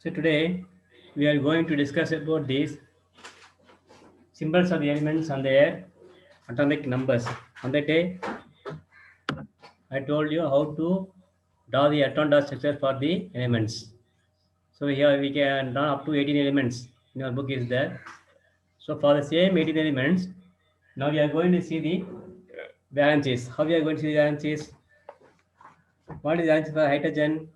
So today we are going to discuss about these symbols of the elements and their atomic numbers. On that day, I told you how to draw the atom dot structure for the elements. So here we can draw up to 18 elements. In our book is there. So for the same 18 elements, now we are going to see the valencies. How we are going to see the valencies? What is the valence for hydrogen?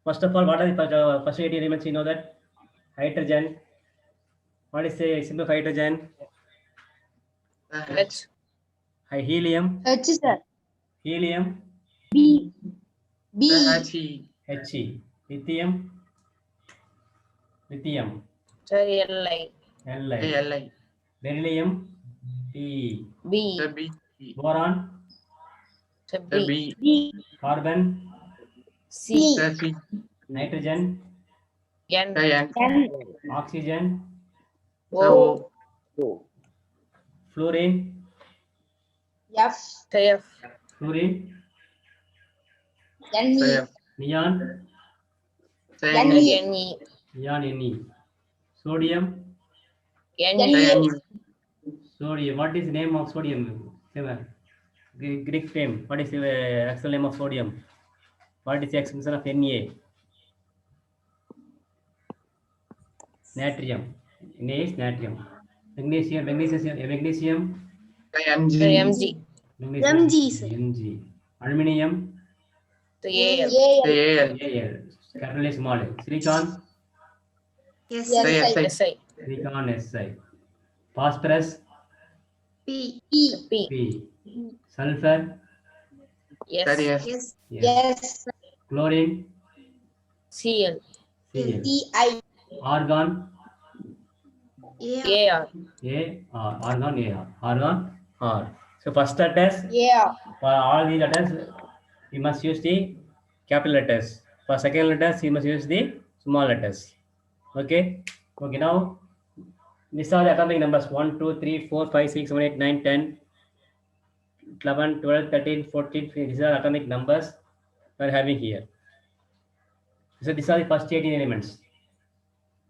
First of all, what are the first 18 elements? You know that hydrogen. What is the symbol of hydrogen? H. Helium. H sir. Helium. B. He. He. Lithium. Lithium. Sir, Li. Li. Li. Beryllium. P. B. B. B. Boron. Sir, B. B. Carbon. C. C. Nitrogen. N. N. Oxygen. O. Fluorine. F. Sir, F. Fluorine. N. E. Neon. N. E. N. E. Neon Ne. Sodium. N. N. E. E. Sodium. What is the name of sodium? Greek name. What is the actual name of sodium? What is the extension of Na? Natrium. Na is natrium. Magnesium. Magnesium. Sir, Mg. Mg, sir. Mg. Aluminium. Sir, Al. Al. Capital is small. Silicon. Yes. Si. Silicon Si. Phosphorus. P. P. P. Sulfur. Yes. Yes. Yes. Chlorine. Cl. Cl. I. Argon. Ar. Argon Ar. Argon R. So first letters, Yeah. for all the letters, you must use the capital letters. For second letters, you must use the small letters. Okay. Now these are the atomic numbers 1, 2, 3, 4, 5, 6, 7, 8, 9, 10, 11, 12, 13, 14, 15. These are atomic numbers we are having here. So these are the first 18 elements.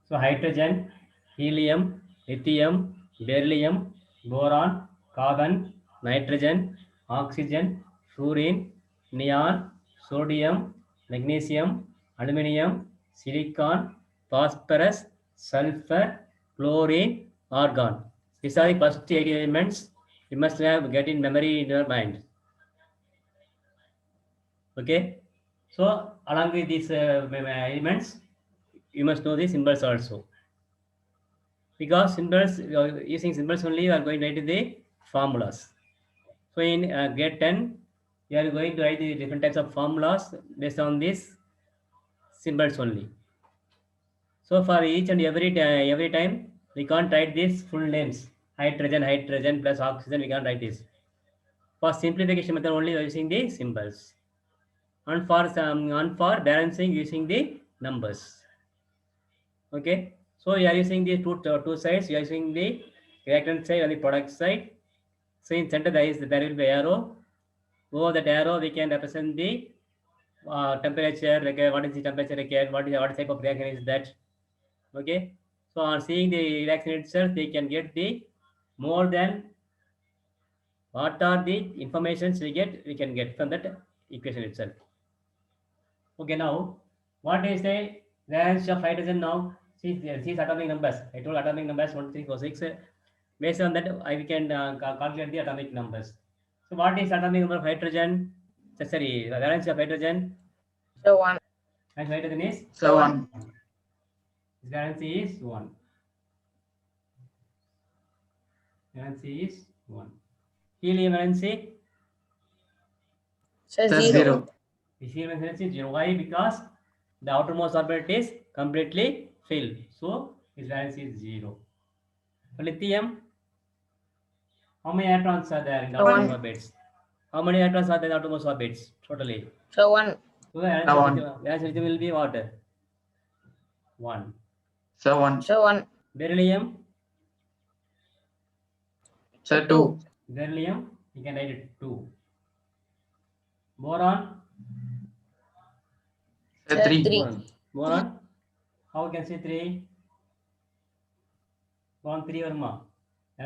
So hydrogen, helium, lithium, beryllium, boron, carbon, nitrogen, oxygen, fluorine, neon, sodium, magnesium, aluminium, silicon, phosphorus, sulfur, chlorine, argon. These are the first 8 elements you must have get in memory in your mind. Okay. So along with these elements, you must know the symbols also. Because symbols, using symbols only, you are going to write the formulas. So in grade 10, you are going to write the different types of formulas based on these symbols only. So for each and every time, we can't write these full names. Hydrogen plus oxygen, we can't write this. For simplification method only, we are using the symbols. And for balancing, using the numbers. Okay. So you are using the two sides. You are using the reactant side and the product side. So in center there will be arrow. Over that arrow we can represent the temperature. Like what is the temperature required? What type of reaction is that? Okay. So on seeing the reaction itself, they can get the more than what are the informations we can get from that equation itself. Okay. Now what is the valence of hydrogen now? See atomic numbers. I told atomic numbers 1, 3, 4, 6. Based on that, we can calculate the atomic numbers. So what is atomic number of hydrogen? Sorry, the valence of hydrogen. So 1. And hydrogen is? So 1. Its valence is 1. Valence is 1. Helium valence? So 0. Helium valence is 0. Why? Because the outermost orbital is completely filled. So its valence is 0. For lithium, how many electrons are there in the outermost orbits? How many electrons are there in the outermost orbits totally? So 1. So the answer will be what? 1. So 1. Beryllium? So 2. Beryllium, you can write it 2. Boron? So 3. Boron, how can say 3? Boron 3 வருமா?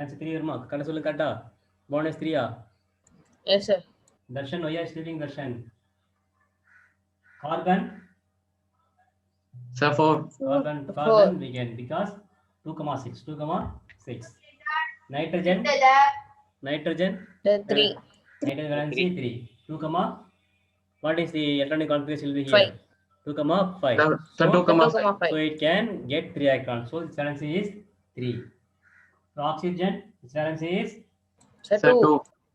Answer 3 வருமா? கரெக்டா சொல்லு கரெக்டா. Boron is 3 Yes, sir. Darshan, why are you sleeping, Darshan? Carbon, Sir, 4. carbon we can because 2,6, 2,6. Nitrogen, Sir, 3. nitrogen valency 3. 2, what is the electronic configuration will be here? 5. 2,5. Sir, 2, So 5. it can get 3 electrons. So its valency is 3. So oxygen, its valency is. Sir, Sir, 2.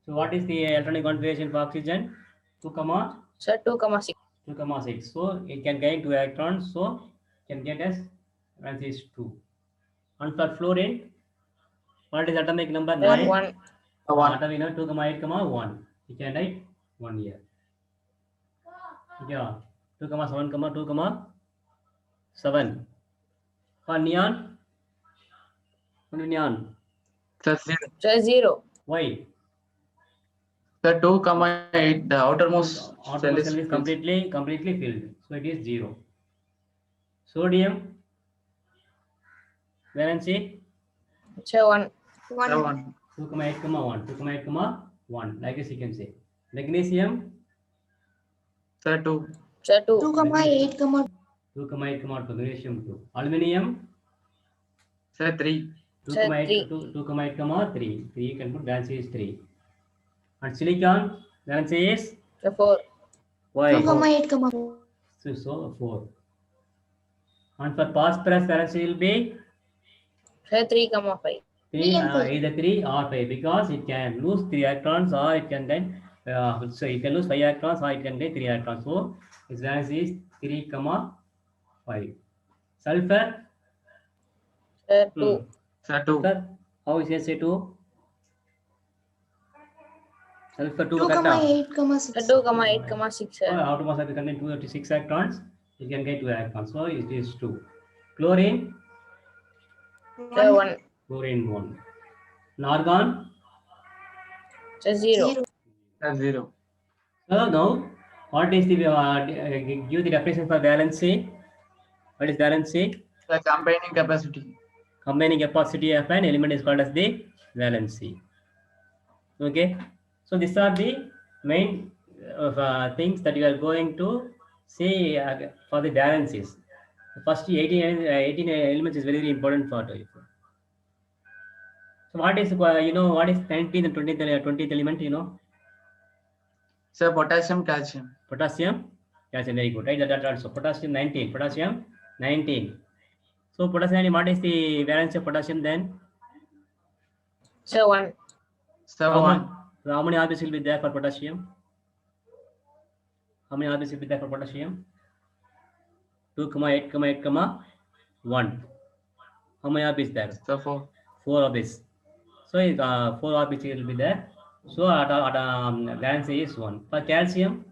So what is the electronic configuration for oxygen? 2, Sir, 2,6. 2,6. So it can gain 2 electrons. So it can get as valency is 2. And for fluorine, what is atomic number? Sir, 9. 1. Atomic number 2,8, 1. You can write 1 here. Yeah. 2,7, 2,7. For neon, what is neon? Sir, 0. Sir, 0. Why? Sir, 2,8. The outermost Outermost cell is filled. completely filled. So it is 0. Sodium, valency, Sir, 1. 1. Sir, 1. 2,8, 1. 2,8, 1. Like this you can say. Magnesium, Sir, 2. Sir, 2. 2,8, 2,8, 2. Magnesium 2. Aluminium, Sir, 3. 2,8, 3. 3 you can put valency is 3. And silicon, valency is. Sir, 4. Why? 2,8, So 4. And for phosphorus, valency will be. Sir, 3,5. 3, either 3 or 5 because it can lose 3 electrons or it can then so it can lose 5 electrons or it can get 3 electrons. So its valence is 3,5. Sulfur. Sir, 2. Sir, 2. Sulfur, how is it say 2? Sulfur 2. 2,8, 6. Sir, 2,8,6. Sir. Automatically contain 236 electrons. You can get 2 electrons. So it is 2. Chlorine. Sir, 1. Chlorine 1. And argon. Sir, 0. Sir, 0. So now, what is the give the definition for valency? What is valency? The combining capacity. Combining capacity of an element is called as the valency. Okay, so these are the main things that you are going to see for the valencies. The first 18 elements is very, very important for you. So what is what is 19th and 20th element? Sir, potassium, calcium. Potassium, very good, right? That also potassium 19. Potassium 19. So potassium, what is the valence of potassium then? Sir, 1. Sir, 1. So how many RBs will be there for potassium? How many RBs will be there for potassium? 2,8, 1. How many RBs there? Sir, 4. 4 RBs. So 4 RBs will be there. So valence is 1. For calcium?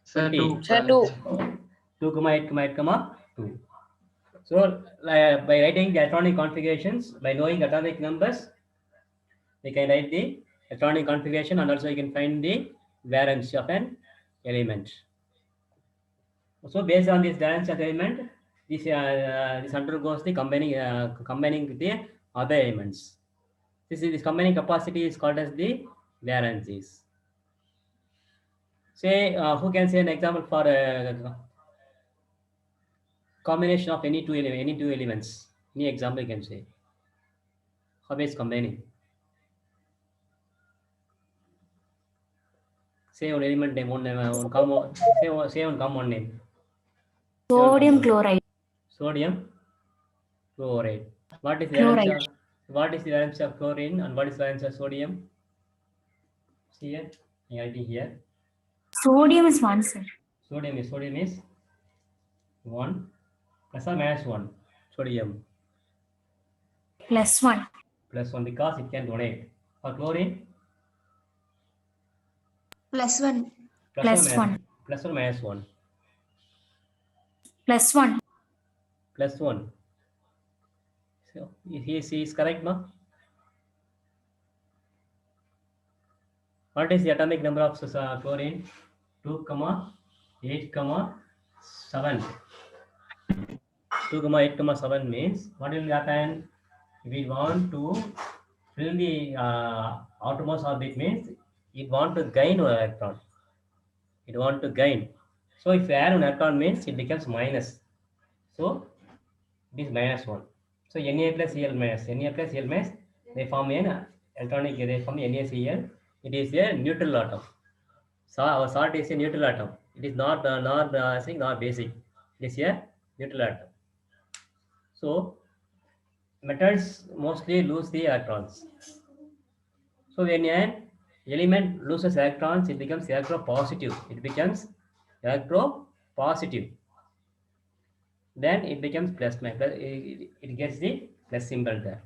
Sir, 2. 2,8, 2. So by writing the electronic configurations, by knowing atomic numbers, we can write the electronic configuration and also you can find the valence of an element. So based on this valence of element, this undergoes the combining with the other elements. This combining capacity is called as the valencies. Say who can say an example for combination of any two elements? Any example you can say? How is combining? Say one element name, one compound. Say one compound name. Sodium chloride. Sodium chloride. What is the valence of chlorine and what is the valence of sodium? See here, I am writing here. Sodium is 1, sir. Sodium is 1 plus or minus 1. Sodium Plus 1. plus 1 because it can donate. For chlorine, Plus 1. Plus 1. Plus or minus 1. Plus 1. Plus 1. So he is correct, no? What is the atomic number of chlorine? 2, 8, 7. 2, 8, 7 means what will happen? If we want to fill the outermost orbit means it want to gain one electron. It want to gain. So if you add one electron means it becomes minus. So it is minus 1. So Na plus Cl minus. Na plus Cl minus, they form an electronic, they form NaCl. It is a neutral atom. So our salt is a neutral atom. It is not not basic. It is a neutral atom. So metals mostly lose the electrons. So when an element loses electrons, it becomes electropositive. It becomes electropositive. Then it becomes plus. It gets the plus symbol there.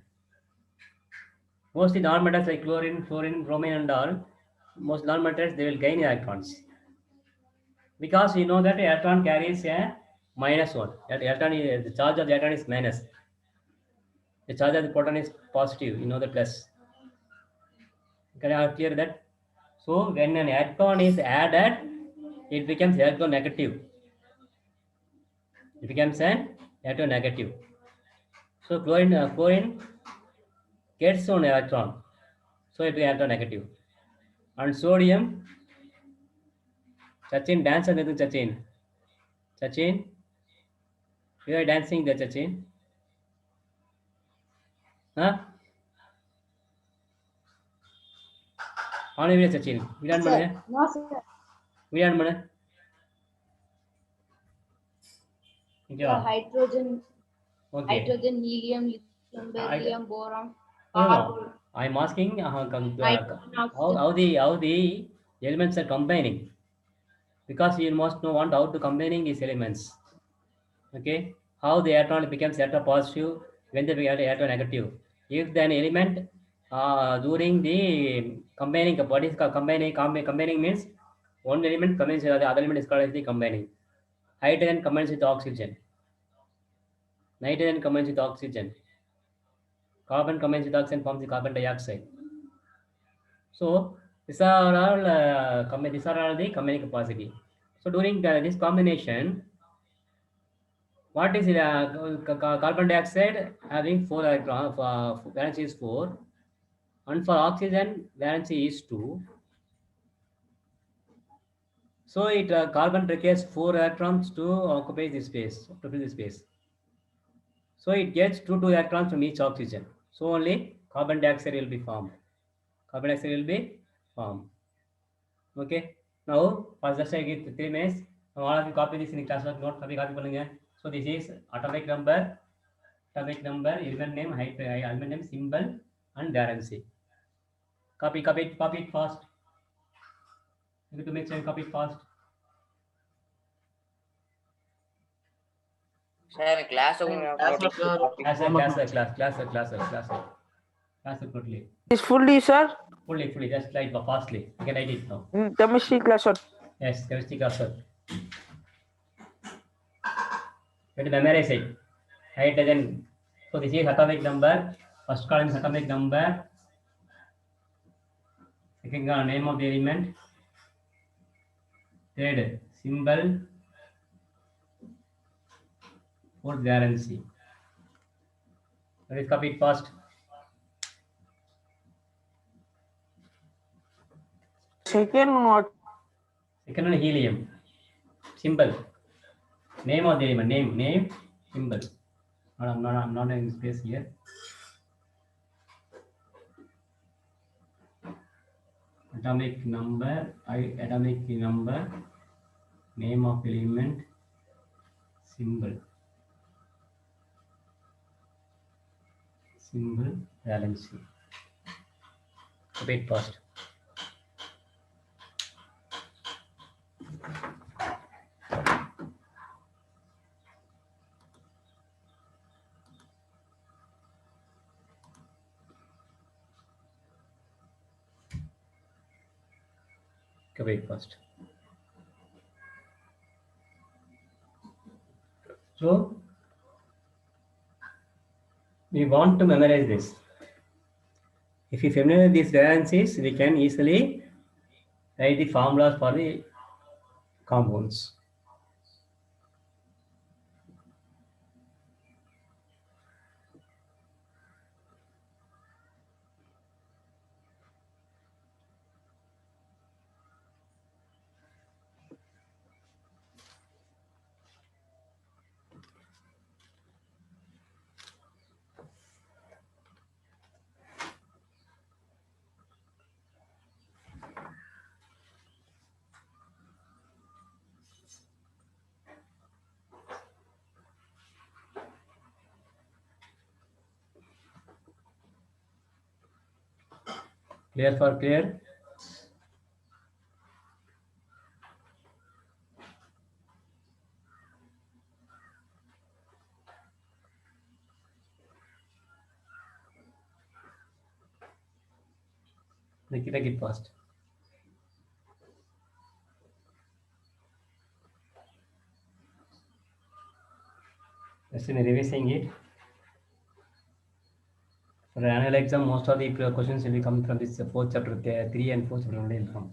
Mostly non-metals like chlorine, fluorine, bromine, and all. Most non-metals they will gain electrons because you know that electron carries a -1. That electron is, the charge of the electron is minus. The charge of the proton is positive. You know the plus. Can I clear that? So when an electron is added, it becomes electronegative. It becomes an electronegative. So chlorine gets one electron, so it becomes electronegative. And sodium, Sachin dance and Sachin, you are dancing there, Sachin. Huh? On your way, Sachin. We don't money. No, sir. We don't money. The hydrogen, Okay. hydrogen, helium, lithium, beryllium, boron, No. carbon, I'm asking nitrogen, how the elements are combining, because you must know how to combining these elements. Okay, how the electron becomes electropositive when they become electronegative. If then element during the combining, what is called combining means one element combines with the other element is called as the combining. Hydrogen combines with oxygen. Nitrogen combines with oxygen. Carbon combines with oxygen, forms the carbon dioxide. So these are all these are all the combining capacity. So during this combination, what is carbon dioxide having 4 electrons, valency is 4, and for oxygen valency is 2. So it carbon requires 4 electrons to occupy this space, to fill this space. So it gets 2 electrons from each oxygen. So only carbon dioxide will be formed. Carbon dioxide will be formed. Okay. Now first just I give 3 minutes. All of you copy this in the class note. Copy பண்ணுங்க. So this is atomic number, element name, element name, symbol, and valency. Copy it fast. You have to make sure you copy it fast. Sir, class Class totally. Is fully, sir? Fully, just like fastly. You can write it now. Chemistry class. Yes, chemistry class. You have to memorize it. Hydrogen. So this is atomic number. First column is atomic number. Second column name of the element. Third symbol. Fourth valency. Let us copy it fast. Second what? Second one helium. Symbol. Name of the element. Name. Symbol. I'm not in space here. Atomic number. Name of element. Symbol. Valency. Wait first. Wait first. So we want to memorize this. If you familiarize these valencies, we can easily write the formulas for the compounds. Clear for clear? Take it fast. Just in revising it. For annual exam, most of the questions will be coming from this fourth chapter, 3 and 4 chapter only will come.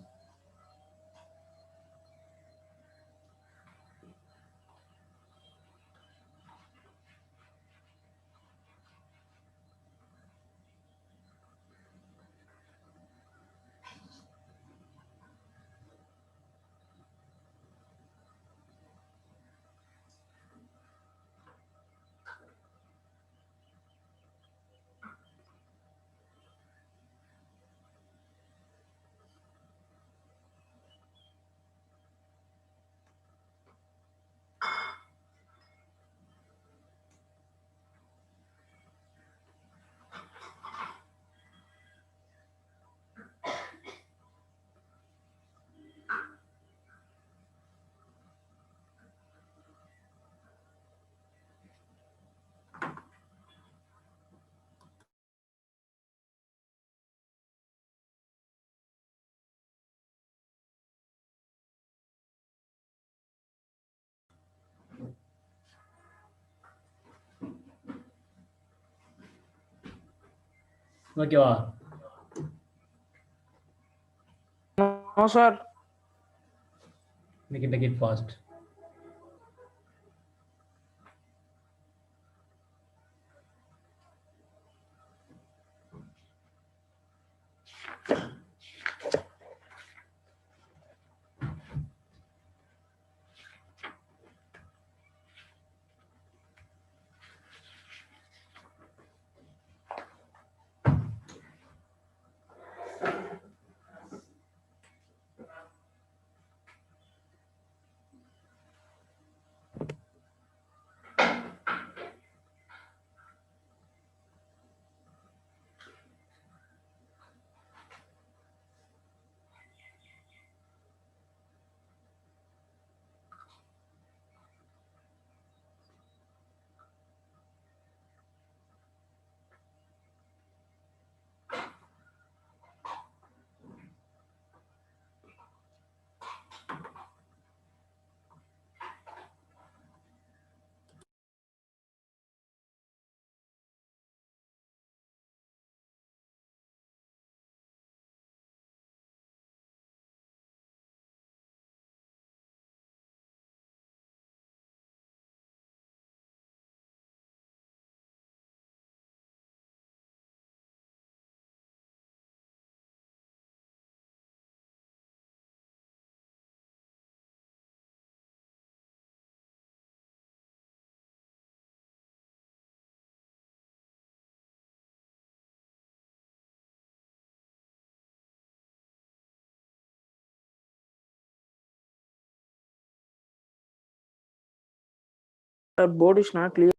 Okay, No, sir. make it fast. The board is not clear.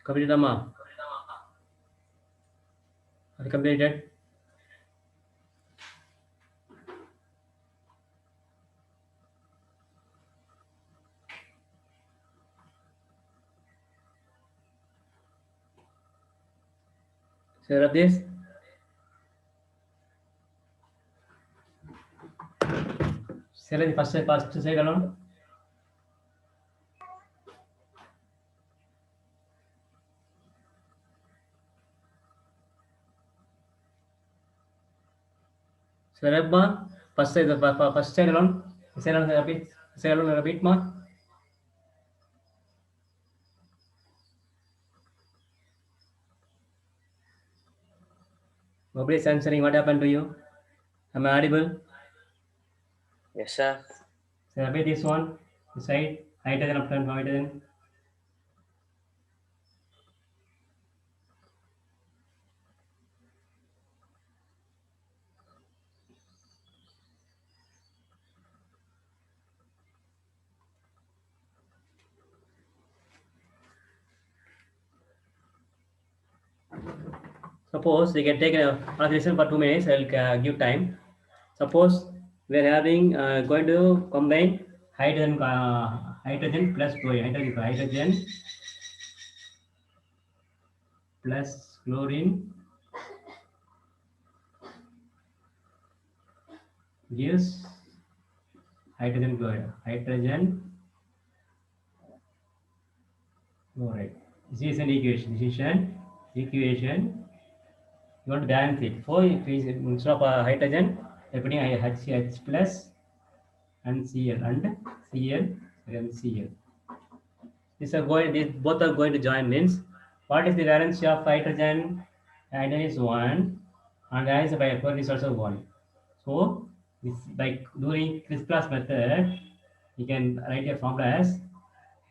Completed, Amma? Are you completed? So, this. Select the first side alone. So, Rabba, first side alone. Side alone, repeat. Side alone, repeat, ma. Nobody is answering. What happened to you? Am I audible? Yes, sir. So, repeat this one. This side. Hydrogen after hydrogen. Suppose we can take a listen for 2 minutes. I'll give time. Suppose we are having going to combine hydrogen plus chlorine. Hydrogen plus chlorine gives hydrogen chloride. Hydrogen chloride. This is an equation. This is an equation. You want to balance it. So if instead of hydrogen, we are putting H plus and Cl and Cl and Cl. These both are going to join. Means what is the valency of hydrogen? Hydrogen is 1 and valence of chlorine is also 1. So this, by doing crisscross method, you can write a formula as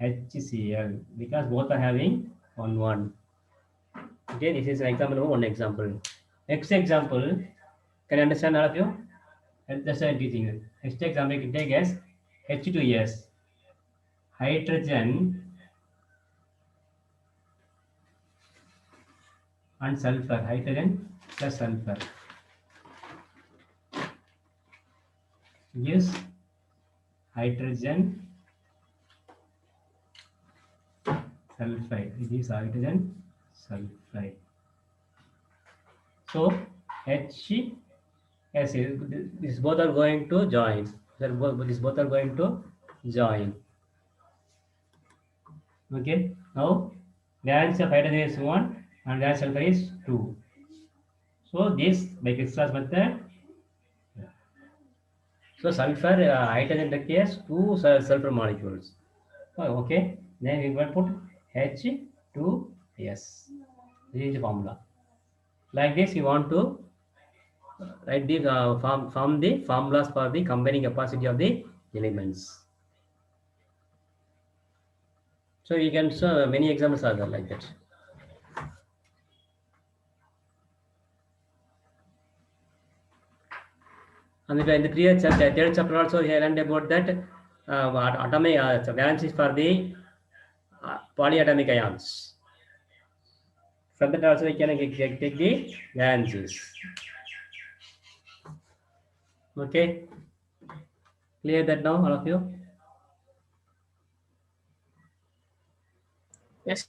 HCl because both are having 1. Okay, this is an example of one example. Next example, can you understand all of you? That's why I'm teaching. Next example you can take as H2S. Hydrogen and sulfur. Hydrogen plus sulfur gives hydrogen sulfide. It is hydrogen sulfide. So H, yes, these both are going to join. These both are going to join. Okay. Now valence of hydrogen is 1 and valence sulfur is 2. So this by crisscross method. So sulfur hydrogen requires 2 sulfur molecules. Oh, okay. Then we will put H2S. This is the formula. Like this, you want to write the form the formulas for the combining capacity of the elements. So you can show many examples are there like that. And in the previous chapter, third chapter also he learned about that atomic valences for the polyatomic ions. From that also we can take the valences. Okay, clear that now, all of you? Yes.